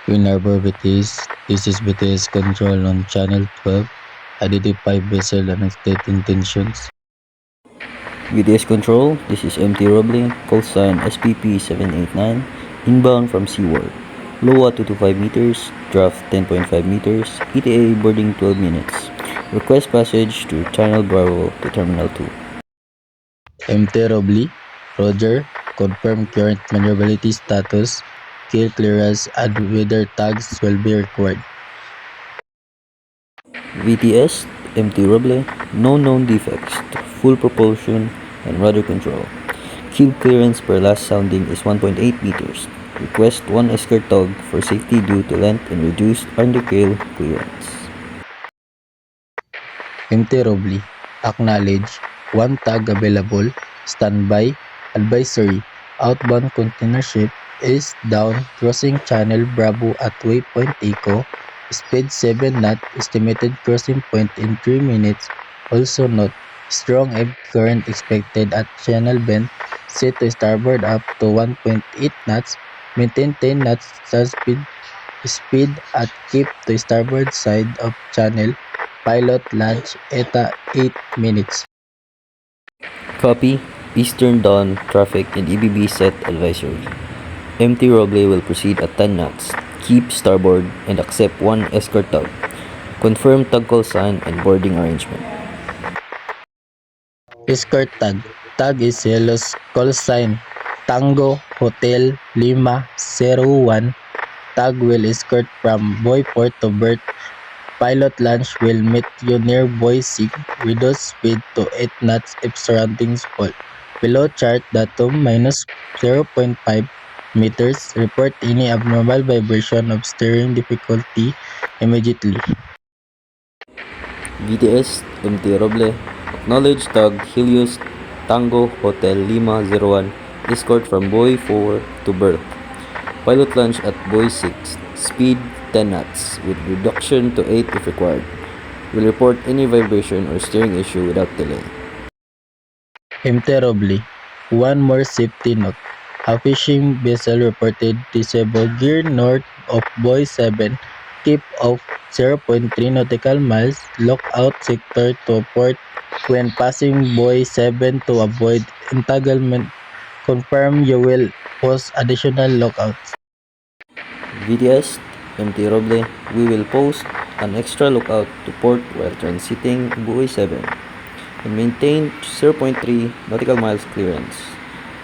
Twin Harbor BTS. This is BTS control on channel 12. Identify vessel and state intentions. VTS Control, this is MT Roble, call sign SPP789, inbound from Seaward. LOA 225 meters, draft 10.5 meters, ETA boarding 12 minutes. Request passage to Channel Bravo to Terminal 2. MT Robley. Roger. Confirm current maneuverability status. Kill clearance and weather tags will be required. VTS, MT Roble, no known defects, full propulsion and rudder control. Keel clearance per last sounding is 1.8 meters. Request 1 escort tug for safety due to length and reduced underkeel clearance. MT Robley. Acknowledge. 1 tag available. Standby. Advisory. Outbound container ship is down crossing channel Bravo at waypoint Eco. Speed 7 knot. Estimated crossing point in 3 minutes. Also note, strong ebb current expected at channel bend. Set to starboard up to 1.8 knots. Maintain 10 knots speed at keep to starboard side of channel. Pilot launch ETA 8 minutes. Copy. Eastern Dawn traffic and EBB set advisory. MT Roble will proceed at 10 knots. Keep starboard and accept 1 escort tug. Confirm tug call sign and boarding arrangement. Escort tag. Tag is yellow call sign. Tango Hotel Lima 01. Tag will escort from Boy Port to berth. Pilot launch will meet you near Boy 6. Reduce speed to 8 knots if surroundings fall. Below chart datum minus 0.5 meters. Report any abnormal vibration of steering difficulty immediately. VTS, MT Roble, acknowledge tug Helios Tango Hotel Lima 01, escort from Boy 4 to berth. Pilot launch at Boy 6, speed 10 knots, with reduction to 8 if required. Will report any vibration or steering issue without delay. MT Robley. One more safety note. A fishing vessel reported disabled gear north of Boy 7. Keep off 0.3 nautical miles. Lockout sector to port when passing Boy 7 to avoid entanglement. Confirm you will post additional lockouts. VTS, MT Roble, we will post an extra lookout to port while transiting Buoy 7 and maintain 0.3 nautical miles clearance.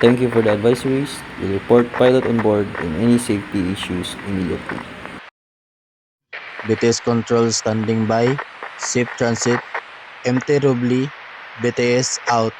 Thank you for the advisories. We'll report pilot on board and any safety issues immediately. BTS control standing by. Safe transit. MT Robley. BTS out.